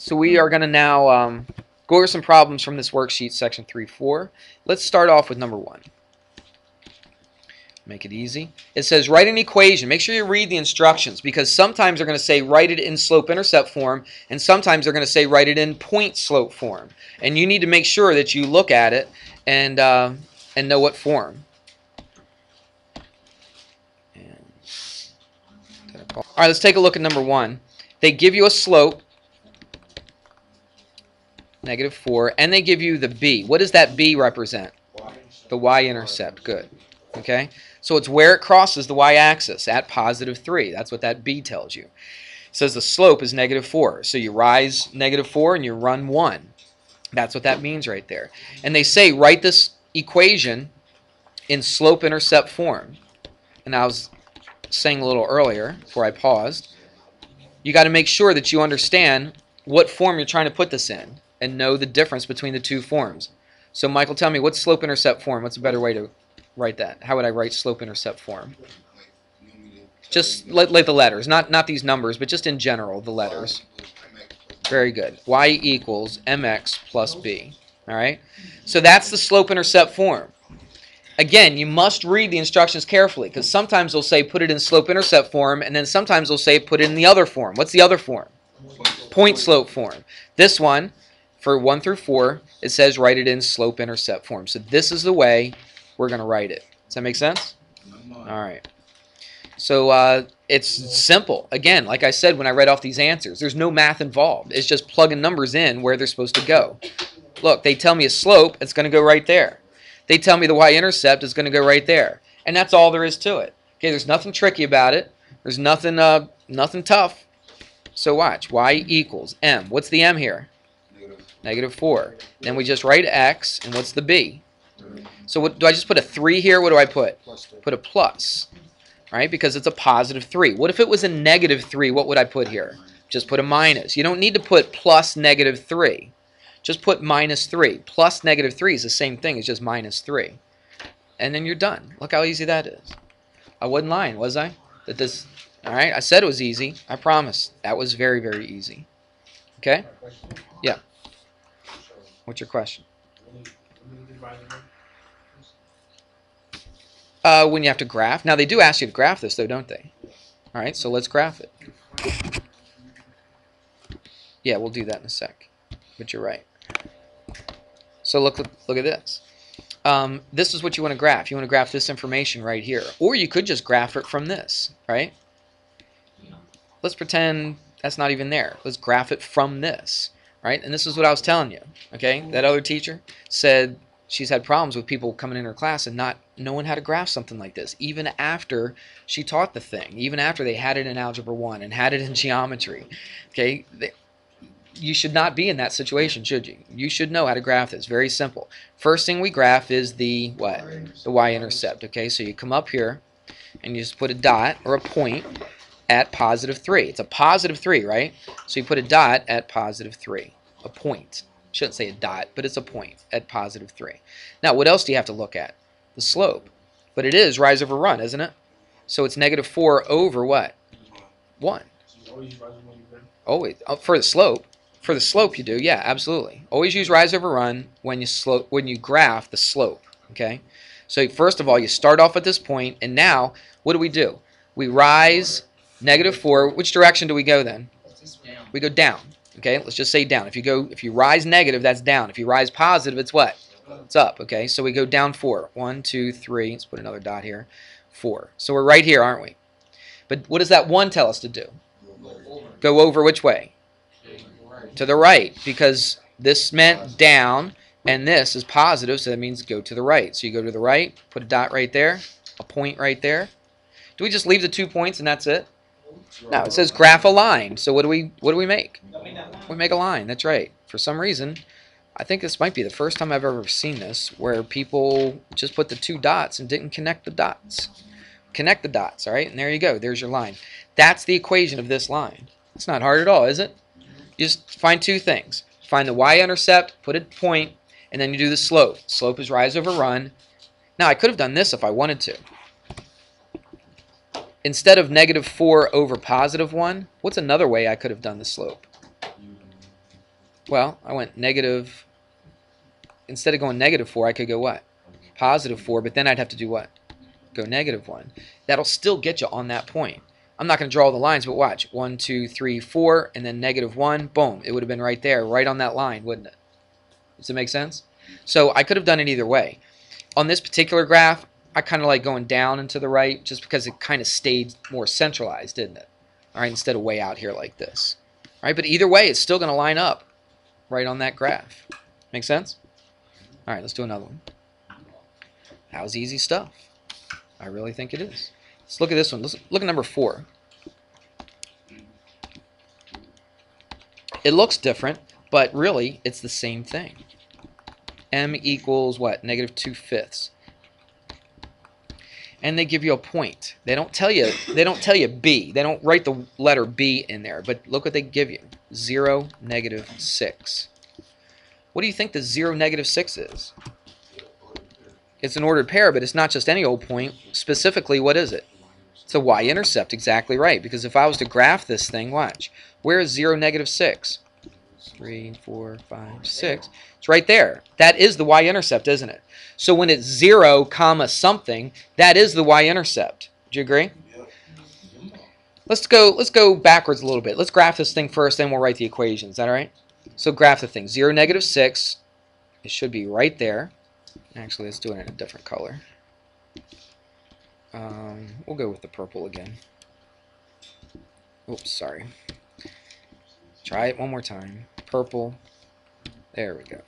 So we are going to now go over some problems from this worksheet, section 3-4. Let's start off with number 1. Make it easy. It says write an equation. Make sure you read the instructions, because sometimes they're going to say write it in slope-intercept form, and sometimes they're going to say write it in point-slope form. And you need to make sure that you look at it and know what form. All right, let's take a look at number 1. They give you a slope, -4, and they give you the b. What does that b represent? The y-intercept. Good. Okay? So it's where it crosses the y-axis at +3. That's what that b tells you. It says the slope is -4. So you rise -4 and you run 1. That's what that means right there. And they say write this equation in slope-intercept form. And I was saying a little earlier, before I paused, you got to make sure that you understand what form you're trying to put this in and know the difference between the two forms. So Michael, tell me, what's slope-intercept form? What's a better way to write that? How would I write slope-intercept form? Just like the letters, not these numbers, but just in general, the letters. Very good. Y equals mx plus b. All right? So that's the slope-intercept form. Again, you must read the instructions carefully, because sometimes they'll say put it in slope-intercept form, and then sometimes they'll say put it in the other form. What's the other form? Point-slope form. This one, for 1 through 4, it says write it in slope-intercept form. So this is the way we're going to write it. Does that make sense? All right. So it's simple. Again, like I said when I read off these answers, there's no math involved. It's just plugging numbers in where they're supposed to go. Look, they tell me a slope, it's going to go right there. They tell me the y-intercept is going to go right there. And that's all there is to it. Okay, there's nothing tricky about it. There's nothing tough. So watch. Y equals m. What's the m here? -4. Then we just write x, and what's the b? So what, do I just put a 3 here? What do I put? Put a plus. Right? Because it's a +3. What if it was a -3? What would I put here? Just put a minus. You don't need to put plus -3. Just put -3. Plus -3 is the same thing as just -3. And then you're done. Look how easy that is. I wasn't lying, was I? All right, I said it was easy. I promise. That was very, very easy. Okay? Yeah. What's your question? When you have to graph. Now, they do ask you to graph this, though, don't they? All right, so let's graph it. Yeah, we'll do that in a sec. But you're right. So look at this. This is what you want to graph. You want to graph this information right here. Or you could just graph it from this, right? Let's pretend that's not even there. Let's graph it from this, right? And this is what I was telling you, okay? That other teacher said she's had problems with people coming in her class and not knowing how to graph something like this, even after she taught the thing, even after they had it in Algebra 1 and had it in geometry, okay? You should not be in that situation, should you? You should know how to graph this. Very simple. First thing we graph is the what? The y-intercept. Okay, so you come up here and you just put a dot or a point at +3. It's a +3, right? So you put a dot at +3. A point. Shouldn't say a dot, but it's a point at +3. Now, what else do you have to look at? The slope. But it is rise over run, isn't it? So it's -4 over what? 1. Always. For the slope. For the slope you do, yeah, absolutely. Always use rise over run when you graph the slope, okay? So first of all, you start off at this point, and now, what do? We rise -4. Which direction do we go then? We go down, okay? Let's just say down. If you rise negative, that's down. If you rise positive, it's what? It's up, okay? So we go down 4. 1, 2, 3. Let's put another dot here. 4. So we're right here, aren't we? But what does that 1 tell us to do? Go over which way? To the right, because this meant down, and this is positive, so that means go to the right. So you go to the right, put a dot right there, a point right there. Do we just leave the 2 points and that's it? No, it says graph a line. So what do we make? We make a line. That's right. For some reason, I think this might be the first time I've ever seen this, where people just put the 2 dots and didn't connect the dots. Connect the dots, all right? And there you go. There's your line. That's the equation of this line. It's not hard at all, is it? You just find 2 things. Find the y-intercept, put a point, and then you do the slope. Slope is rise over run. Now, I could have done this if I wanted to. Instead of -4 over +1, what's another way I could have done the slope? well, I went negative, instead of going -4, I could go what? +4, but then I'd have to do what? Go -1. That'll still get you on that point. I'm not going to draw the lines, but watch. 1, 2, 3, 4, and then -1. Boom. It would have been right there, right on that line, wouldn't it? Does it make sense? So I could have done it either way. On this particular graph, I kind of like going down and to the right just because it kind of stayed more centralized, didn't it? All right, instead of way out here like this. All right, but either way, it's still going to line up right on that graph. Make sense? All right, let's do another one. That was easy stuff. I really think it is. Let's look at this one. Let's look at number 4. It looks different, but really it's the same thing. M equals what? -2/5. And they give you a point. They don't tell you B. They don't write the letter B in there, but look what they give you. 0, -6. What do you think the 0, -6 is? It's an ordered pair, but it's not just any old point. Specifically, what is it? It's a y-intercept, exactly right. Because if I was to graph this thing, watch. Where is 0, -6? 3, 4, 5, 6. It's right there. That is the y-intercept, isn't it? So when it's 0, comma something, that is the y-intercept. Do you agree? Let's go backwards a little bit. Let's graph this thing first, then we'll write the equation. Is that all right? So graph the thing. 0, -6. It should be right there. Actually, let's do it in a different color. We'll go with the purple again. Oops, sorry. Try it one more time. Purple. There we go.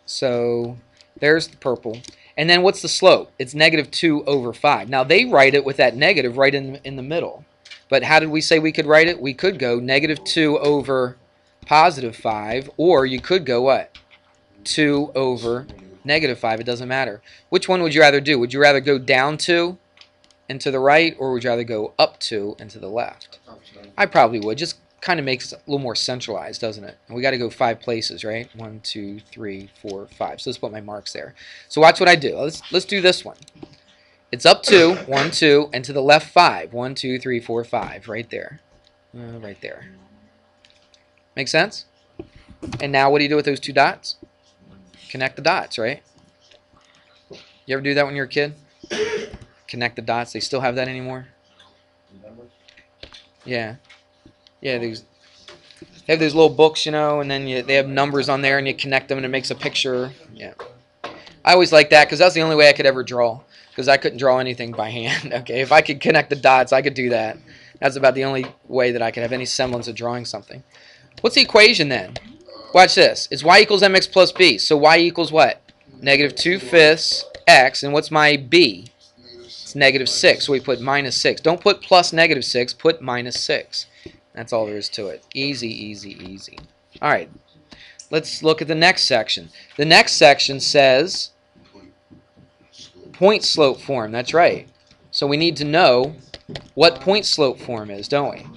So there's the purple. And then what's the slope? It's -2/5. Now they write it with that negative right in the middle. But how did we say we could write it? We could go -2/5, or you could go what? 2/-5. It doesn't matter. Which one would you rather do? Would you rather go down 2 and to the right, or would you rather go up 2 and to the left? I probably would. Just kind of makes it a little more centralized, doesn't it? And we got to go 5 places, right? 1, 2, 3, 4, 5. So let's put my marks there. So watch what I do. Let's do this one. It's up 2, 1, 2, and to the left 5. 1, 2, 3, 4, 5. Right there. Right there. Make sense? And now what do you do with those 2 dots? Connect the dots, right? You ever do that when you were a kid? Connect the dots. They still have that anymore? Yeah. Yeah, they have these little books, you know, and then they have numbers on there, and you connect them, and it makes a picture. Yeah. I always liked that because that's the only way I could ever draw, because I couldn't draw anything by hand. Okay, if I could connect the dots, I could do that. That's about the only way that I could have any semblance of drawing something. What's the equation then? Watch this. It's y equals mx plus b. So y equals what? -2/5 x. And what's my b? It's -6. So we put -6. Don't put plus -6. Put -6. That's all there is to it. Easy, easy, easy. All right. Let's look at the next section. The next section says point slope form. That's right. So we need to know what point slope form is, don't we?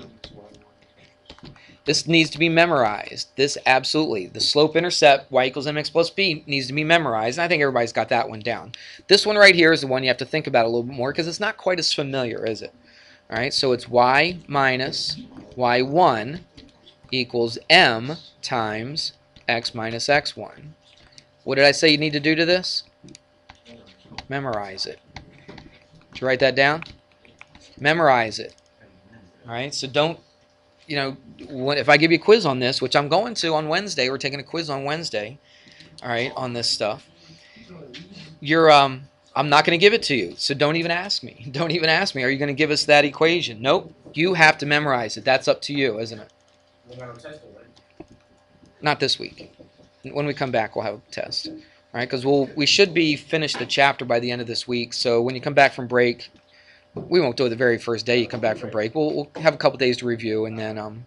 This needs to be memorized. This absolutely. The slope-intercept, y equals mx plus b, needs to be memorized. And I think everybody's got that one down. This one right here is the one you have to think about a little bit more because it's not quite as familiar, is it? All right, so it's y minus y1 equals m times x minus x1. What did I say you need to do to this? Memorize it. Did you write that down? Memorize it. All right, so don't, you know, if I give you a quiz on this, which I'm going to on Wednesday, we're taking a quiz on Wednesday, all right, on this stuff, I'm not going to give it to you, so don't even ask me. Don't even ask me, are you going to give us that equation? Nope. You have to memorize it. That's up to you, isn't it? Not this week. When we come back, we'll have a test. All right, because we should be finished the chapter by the end of this week, so when you come back from break, we won't do it the very first day you come back from break. We'll have a couple days to review, and then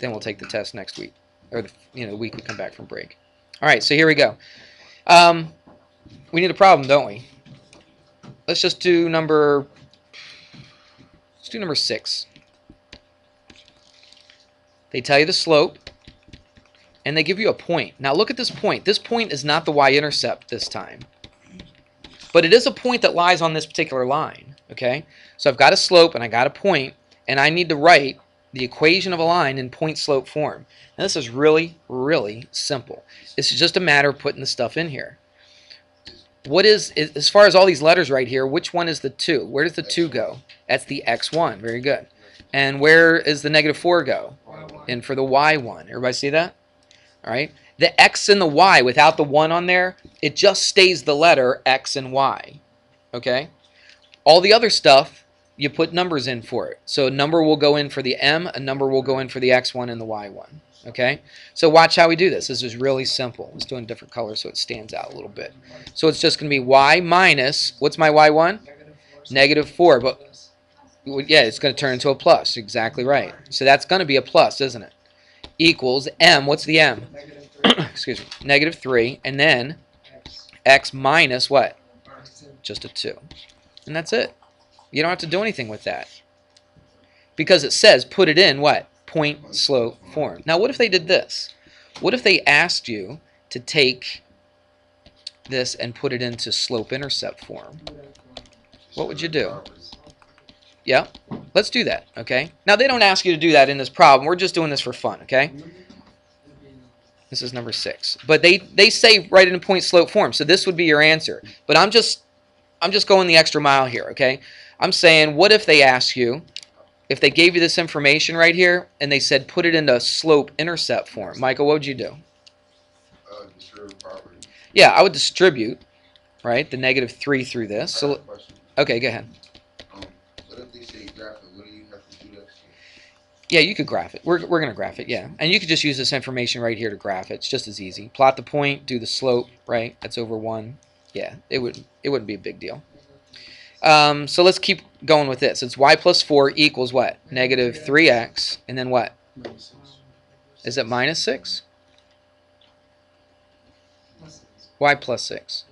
we'll take the test next week, or the week we come back from break. All right, so here we go. We need a problem, don't we? Let's just do number 6. They tell you the slope, and they give you a point. Now look at this point. This point is not the y-intercept this time, but it is a point that lies on this particular line. Okay, so I've got a slope and I got a point, and I need to write the equation of a line in point-slope form. Now this is really, really simple. It's just a matter of putting the stuff in here. What is, as far as all these letters right here, which one is the 2? Where does the 2 go? That's the x1. Very good. And where is the negative 4 go? In for the y1. Everybody see that? All right. The x and the y, without the 1 on there, it just stays the letter x and y. Okay? All the other stuff, you put numbers in for it. So a number will go in for the m, a number will go in for the x1 and the y1. Okay? So watch how we do this. This is really simple. Let's do it in different colors so it stands out a little bit. So it's just going to be y minus, what's my y1? Negative 4. But yeah, it's going to turn into a plus. Exactly right. So that's going to be a plus, isn't it? Equals m, what's the m? Excuse me, negative 3. And then x minus what? Just a 2. And that's it. You don't have to do anything with that. Because it says put it in what? Point slope form. Now what if they did this? What if they asked you to take this and put it into slope-intercept form? What would you do? Yeah, let's do that, okay? Now they don't ask you to do that in this problem. We're just doing this for fun, okay? This is number 6. But they say write it in point slope form. So this would be your answer. But I'm just going the extra mile here, okay? I'm saying, what if they ask you, if they gave you this information right here, and they said put it into slope-intercept form? Michael, what would you do? Distribute property. Yeah, I would distribute, right, the negative 3 through this. So, okay, go ahead. What if they say graph it? What do you have to do that? Yeah, you could graph it. We're going to graph it, yeah. And you could just use this information right here to graph it. It's just as easy. Plot the point, do the slope, right? That's over 1. Yeah, it wouldn't be a big deal. So let's keep going with this. It's y plus 4 equals what? Negative 3x. And then what? Is it minus 6? Y plus 6.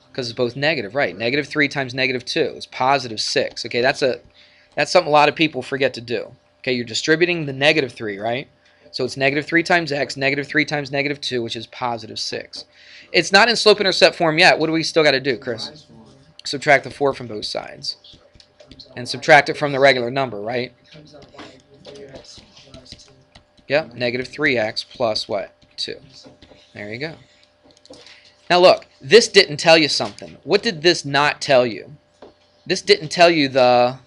Because it's both negative, right? Negative 3 times negative 2 is positive 6. Okay, that's something a lot of people forget to do. Okay, you're distributing the negative 3, right? So it's negative 3 times x, negative 3 times negative 2, which is positive 6. It's not in slope-intercept form yet. What do we still got to do, Chris? Subtract the 4 from both sides. And subtract it from the regular number, right? Yep, negative 3x plus what? 2. There you go. Now look, this didn't tell you something. What did this not tell you? This didn't tell you the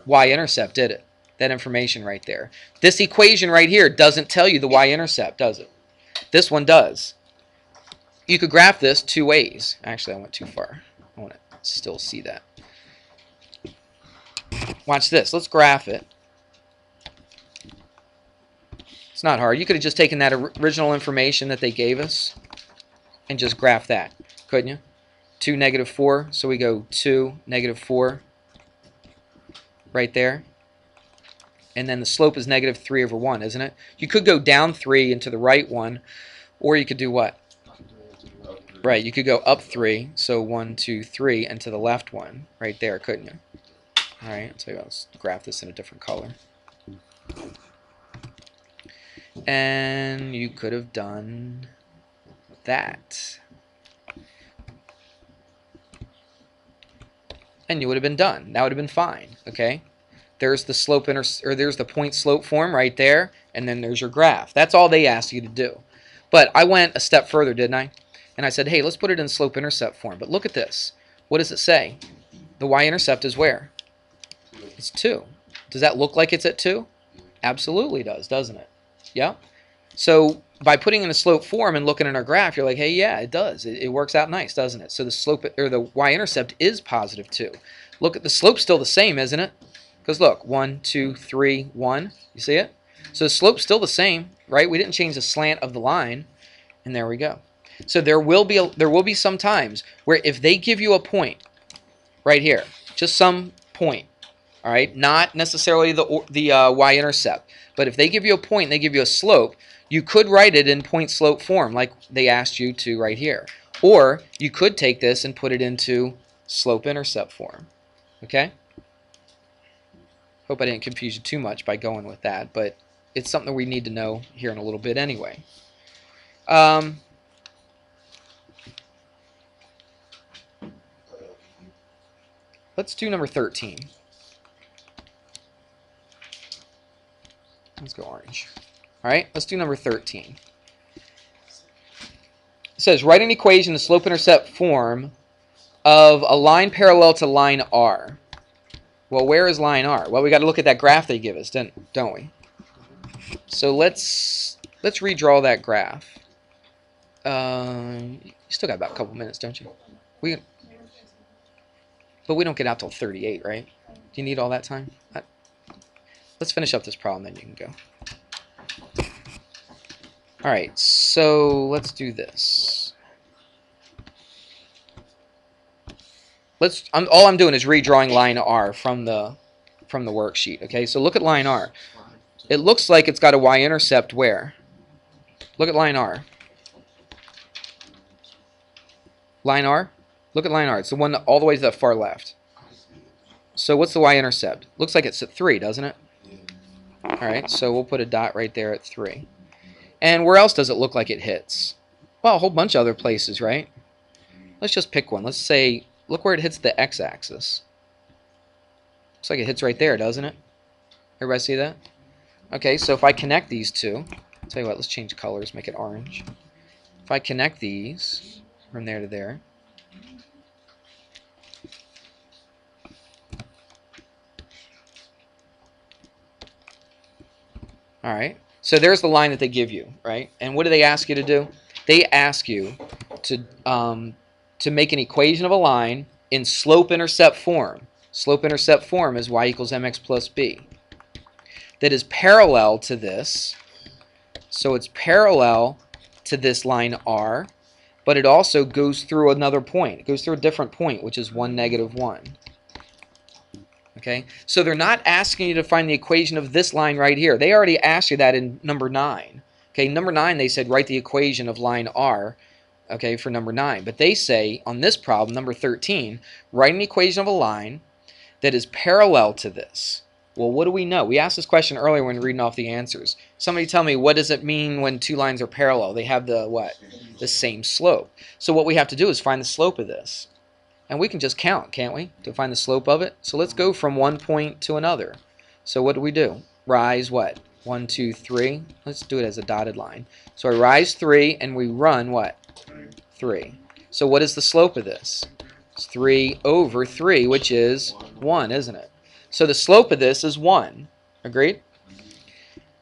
y-intercept, did it? That information right there. This equation right here doesn't tell you the y-intercept, does it? This one does. You could graph this 2 ways. Actually, I went too far. I want to still see that. Watch this. Let's graph it. It's not hard. You could have just taken that original information that they gave us and just graph that, couldn't you? 2, negative 4. So we go 2, negative 4 right there. And then the slope is negative 3 over 1, isn't it? You could go down 3 into the right one, or you could do what? Right, you could go up 3, so 1, 2, 3, and to the left one, right there, couldn't you? All right, so let's graph this in a different color. And you could have done that. And you would have been done. That would have been fine, okay? There's the there's the point slope form right there, and then there's your graph. That's all they asked you to do. But I went a step further, didn't I? And I said, hey, let's put it in slope-intercept form. But look at this. What does it say? The y-intercept is where? It's 2. Does that look like it's at 2? Absolutely does, doesn't it? Yeah? So by putting in a slope form and looking at our graph, you're like, hey, yeah, it does. It works out nice, doesn't it? So the slope, or the y-intercept is positive 2. Look, at the slope's still the same, isn't it? Because look, 1, 2, 3, 1. You see it? So the slope's still the same, right? We didn't change the slant of the line, and there we go. So there will be some times where if they give you a point right here, just some point, all right, not necessarily the y-intercept, but if they give you a point and they give you a slope, you could write it in point slope form like they asked you to right here. Or you could take this and put it into slope-intercept form. Okay? Hope I didn't confuse you too much by going with that, but it's something we need to know here in a little bit anyway. Let's do number 13. Let's go orange. All right, let's do number 13. It says, write an equation in the slope-intercept form of a line parallel to line R. Well, where is line R? Well, we got to look at that graph they give us, don't we? So let's redraw that graph. You still got about a couple minutes, don't you? But we don't get out till 38, right? Do you need all that time? Let's finish up this problem, then you can go. All right, so let's do this. All I'm doing is redrawing line R from the worksheet. Okay, so look at line R. It looks like it's got a y-intercept where? Look at line R. Line R? Look at line R. It's the one all the way to the far left. So what's the y-intercept? Looks like it's at 3, doesn't it? All right, so we'll put a dot right there at 3. And where else does it look like it hits? Well, a whole bunch of other places, right? Let's just pick one. Let's say, look where it hits the x-axis. Looks like it hits right there, doesn't it? Everybody see that? Okay, so if I connect these two, I'll tell you what, let's change colors, make it orange. If I connect these from there to there, all right, so there's the line that they give you, right? And what do they ask you to do? They ask you to make an equation of a line in slope-intercept form. Slope-intercept form is y equals mx plus b. That is parallel to this. So it's parallel to this line R, but it also goes through another point. It goes through a different point, which is 1, -1. Okay, so they're not asking you to find the equation of this line right here. They already asked you that in number 9. Okay, number 9 they said write the equation of line R, okay, for number 9. But they say on this problem, number 13, write an equation of a line that is parallel to this. Well, what do we know? We asked this question earlier when reading off the answers. Somebody tell me, what does it mean when two lines are parallel? They have the what? The same slope. So what we have to do is find the slope of this. And we can just count, can't we, to find the slope of it? So let's go from one point to another. So what do? Rise what? 1, 2, 3. Let's do it as a dotted line. So I rise 3 and we run what? 3. So what is the slope of this? It's 3 over 3, which is 1, isn't it? So the slope of this is 1. Agreed?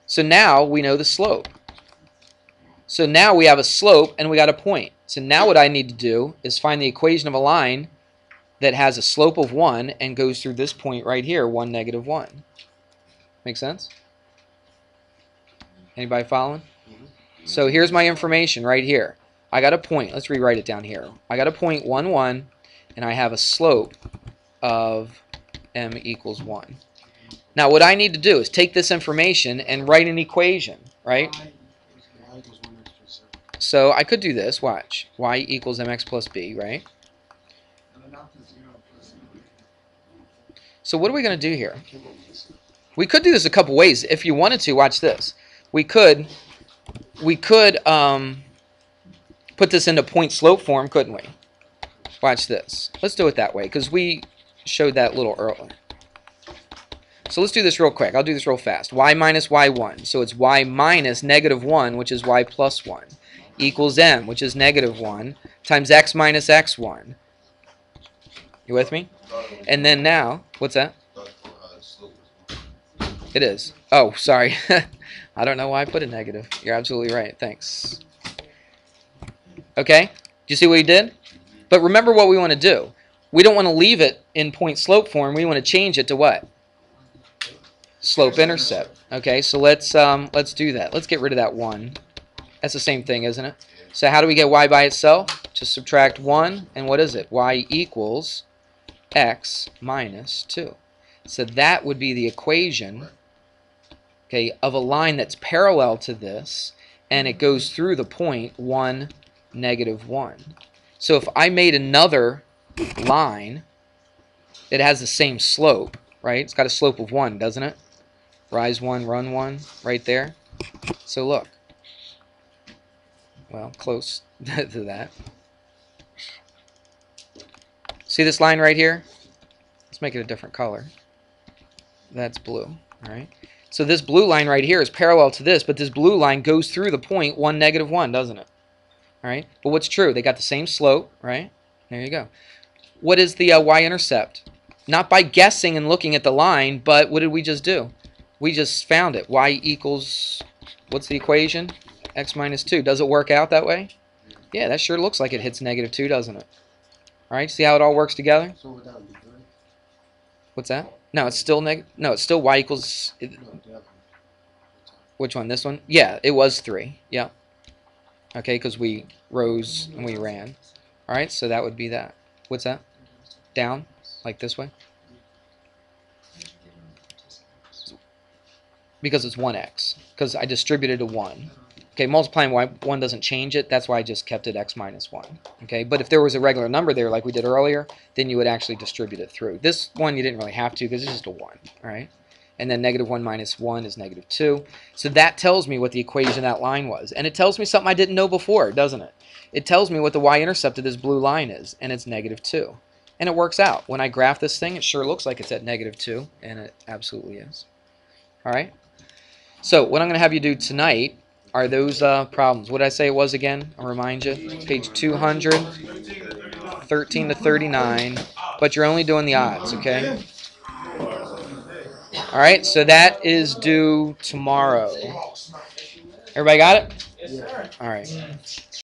So now we know the slope. So now we have a slope and we got a point. So now what I need to do is find the equation of a line that has a slope of 1 and goes through this point right here, 1, -1. Make sense? Anybody following? So here's my information right here. I got a point. Let's rewrite it down here. I got a point 1, 1, and I have a slope of m equals 1. Now what I need to do is take this information and write an equation, right? So I could do this, watch. Y equals mx plus b, right? So what are we going to do here? We could do this a couple ways. If you wanted to, watch this. We could put this into point slope form, couldn't we? Watch this. Let's do it that way because we showed that a little earlier. So let's do this real quick. I'll do this real fast. Y minus y1. So it's y minus -1, which is y plus 1, equals m, which is -1, times x minus x1. You with me? And then now, what's that? It is. Oh, sorry. I don't know why I put a negative. You're absolutely right. Thanks. Okay? Do you see what he did? But remember what we want to do. We don't want to leave it in point slope form. We want to change it to what? Slope-intercept. Okay, so let's do that. Let's get rid of that 1. That's the same thing, isn't it? So how do we get y by itself? Just subtract 1, and what is it? Y equals x minus 2. So that would be the equation, okay, of a line that's parallel to this, and it goes through the point 1, -1. So if I made another line that has the same slope, right? It's got a slope of 1, doesn't it? Rise 1, run 1, right there. So look. Well, close to that. See this line right here? Let's make it a different color. That's blue, all right? So this blue line right here is parallel to this, but this blue line goes through the point 1, -1, doesn't it? All right. But what's true? They got the same slope, right? There you go. What is the y-intercept? Not by guessing and looking at the line, but what did we just do? We just found it. Y equals, what's the equation? X minus 2. Does it work out that way? Yeah, that sure looks like it hits -2, doesn't it? All right, see how it all works together? So would that be 3? What's that? No, it's still no, it's still y equals, No, the other one. which one? This one? Yeah, it was 3. Yeah. Okay, because we rose and we ran. All right, so that would be that. What's that? Down, like this way? Because it's 1x. Because I distributed a 1. Okay, multiplying y 1 doesn't change it. That's why I just kept it x minus 1. Okay, but if there was a regular number there like we did earlier, then you would actually distribute it through. This one you didn't really have to because it's just a 1. All right? And then -1 minus 1 is -2. So that tells me what the equation of that line was. And it tells me something I didn't know before, doesn't it? It tells me what the y-intercept of this blue line is, and it's -2. And it works out. When I graph this thing, it sure looks like it's at -2, and it absolutely is. All right? So what I'm going to have you do tonight are those problems. What did I say it was again? I'll remind you. Page 200, 13 to 39, but you're only doing the odds, okay? All right, so that is due tomorrow. Everybody got it? Yeah. All right.